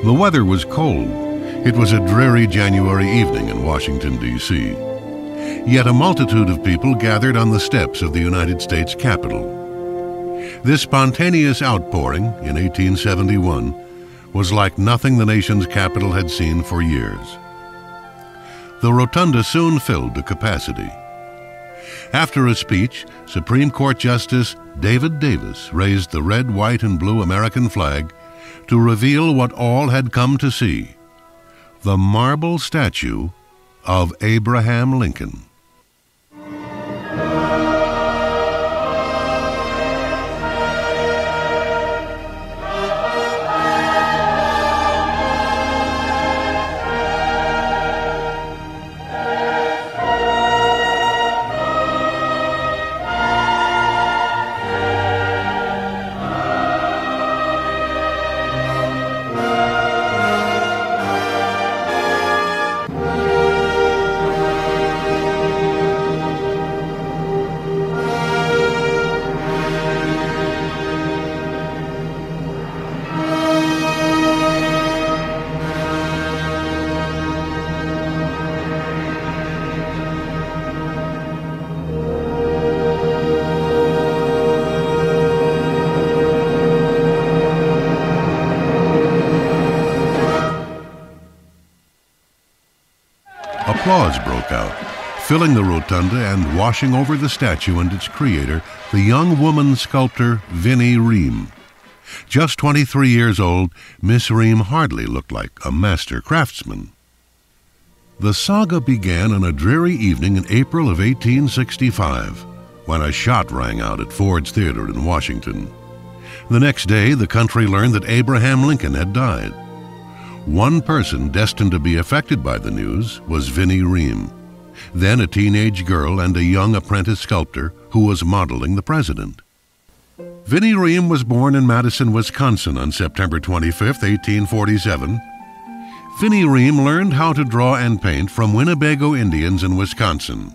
The weather was cold. It was a dreary January evening in Washington, D.C. Yet a multitude of people gathered on the steps of the United States Capitol. This spontaneous outpouring in 1871 was like nothing the nation's capital had seen for years. The rotunda soon filled to capacity. After a speech, Supreme Court Justice David Davis raised the red, white, and blue American flag to reveal what all had come to see: the marble statue of Abraham Lincoln. Applause broke out, filling the rotunda and washing over the statue and its creator, the young woman sculptor Vinnie Ream. Just 23 years old, Miss Ream hardly looked like a master craftsman. The saga began on a dreary evening in April of 1865, when a shot rang out at Ford's Theater in Washington. The next day, the country learned that Abraham Lincoln had died. One person destined to be affected by the news was Vinnie Ream, then a teenage girl and a young apprentice sculptor who was modeling the president. Vinnie Ream was born in Madison, Wisconsin on September 25, 1847. Vinnie Ream learned how to draw and paint from Winnebago Indians in Wisconsin.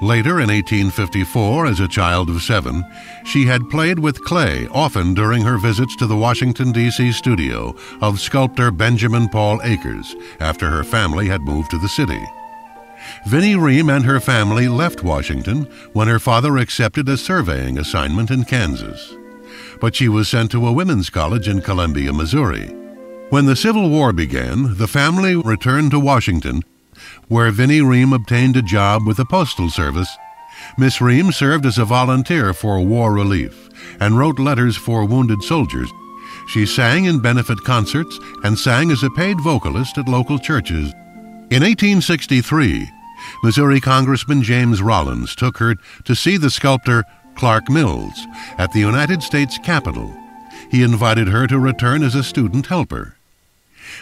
Later, in 1854, as a child of 7, she had played with clay often during her visits to the Washington, D.C. studio of sculptor Benjamin Paul Akers after her family had moved to the city. Vinnie Ream and her family left Washington when her father accepted a surveying assignment in Kansas. But she was sent to a women's college in Columbia, Missouri. When the Civil War began, the family returned to Washington, where Vinnie Ream obtained a job with the Postal Service. Miss Ream served as a volunteer for war relief and wrote letters for wounded soldiers. She sang in benefit concerts and sang as a paid vocalist at local churches. In 1863, Missouri Congressman James Rollins took her to see the sculptor Clark Mills at the United States Capitol. He invited her to return as a student helper.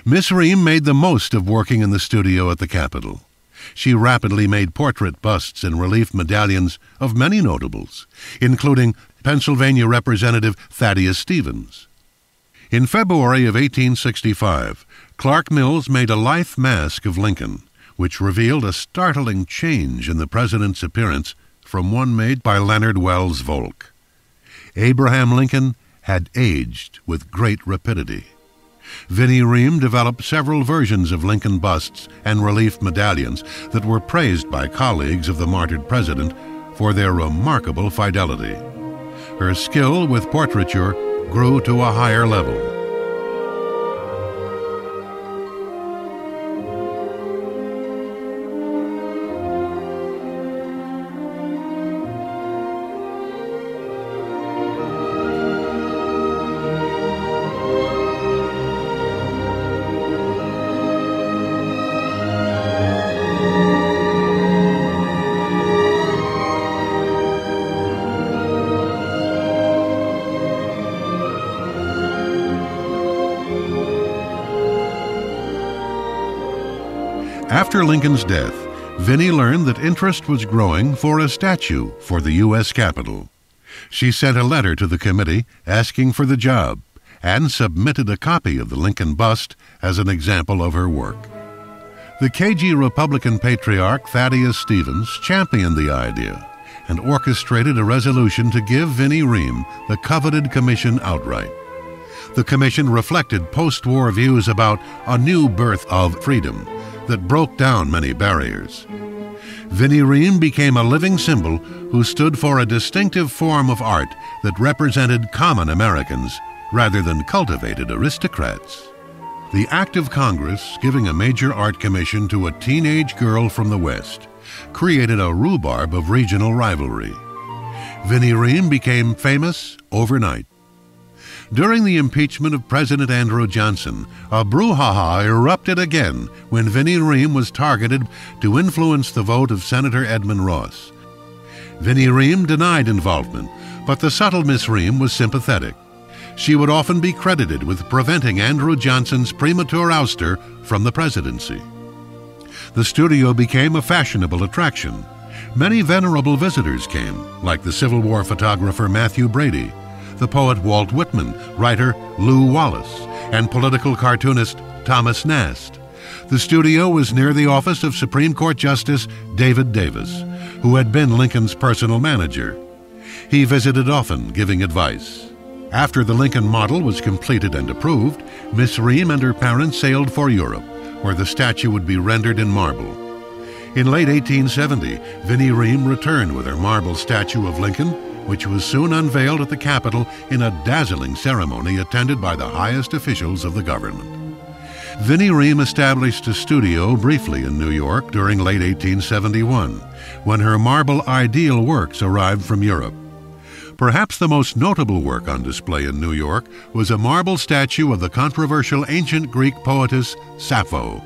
Miss Ream made the most of working in the studio at the Capitol. She rapidly made portrait busts and relief medallions of many notables, including Pennsylvania Representative Thaddeus Stevens. In February of 1865, Clark Mills made a lithe mask of Lincoln, which revealed a startling change in the president's appearance from one made by Leonard Wells Volk. Abraham Lincoln had aged with great rapidity. Vinnie Ream developed several versions of Lincoln busts and relief medallions that were praised by colleagues of the martyred president for their remarkable fidelity. Her skill with portraiture grew to a higher level. After Lincoln's death, Vinnie learned that interest was growing for a statue for the U.S. Capitol. She sent a letter to the committee asking for the job and submitted a copy of the Lincoln bust as an example of her work. The cagey Republican patriarch Thaddeus Stevens championed the idea and orchestrated a resolution to give Vinnie Ream the coveted commission outright. The commission reflected post-war views about a new birth of freedom that broke down many barriers. Vinnie Ream became a living symbol who stood for a distinctive form of art that represented common Americans rather than cultivated aristocrats. The act of Congress giving a major art commission to a teenage girl from the West created a rhubarb of regional rivalry. Vinnie Ream became famous overnight. During the impeachment of President Andrew Johnson, a brouhaha erupted again when Vinnie Ream was targeted to influence the vote of Senator Edmund Ross. Vinnie Ream denied involvement, but the subtle Miss Ream was sympathetic. She would often be credited with preventing Andrew Johnson's premature ouster from the presidency. The studio became a fashionable attraction. Many venerable visitors came, like the Civil War photographer Matthew Brady, the poet Walt Whitman, writer Lew Wallace, and political cartoonist Thomas Nast. The studio was near the office of Supreme Court Justice David Davis, who had been Lincoln's personal manager. He visited often, giving advice. After the Lincoln model was completed and approved, Miss Ream and her parents sailed for Europe, where the statue would be rendered in marble. In late 1870, Vinnie Ream returned with her marble statue of Lincoln, which was soon unveiled at the Capitol in a dazzling ceremony attended by the highest officials of the government. Vinnie Ream established a studio briefly in New York during late 1871, when her marble ideal works arrived from Europe. Perhaps the most notable work on display in New York was a marble statue of the controversial ancient Greek poetess Sappho.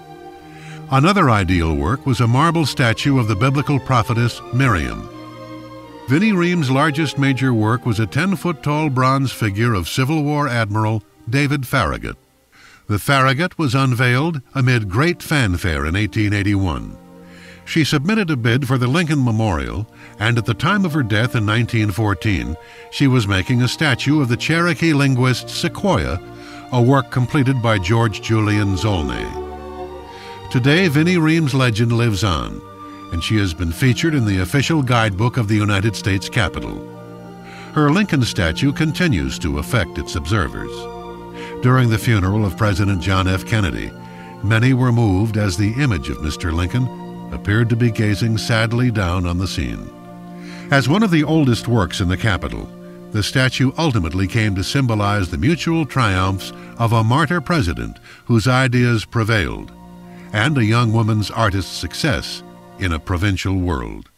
Another ideal work was a marble statue of the biblical prophetess Miriam. Vinnie Ream's largest major work was a 10-foot-tall bronze figure of Civil War Admiral David Farragut. The Farragut was unveiled amid great fanfare in 1881. She submitted a bid for the Lincoln Memorial, and at the time of her death in 1914, she was making a statue of the Cherokee linguist Sequoyah, a work completed by George Julian Zolnay. Today, Vinnie Ream's legend lives on, and she has been featured in the official guidebook of the United States Capitol. Her Lincoln statue continues to affect its observers. During the funeral of President John F. Kennedy, many were moved as the image of Mr. Lincoln appeared to be gazing sadly down on the scene. As one of the oldest works in the Capitol, the statue ultimately came to symbolize the mutual triumphs of a martyr president whose ideas prevailed, and a young woman's artist's success in a provincial world.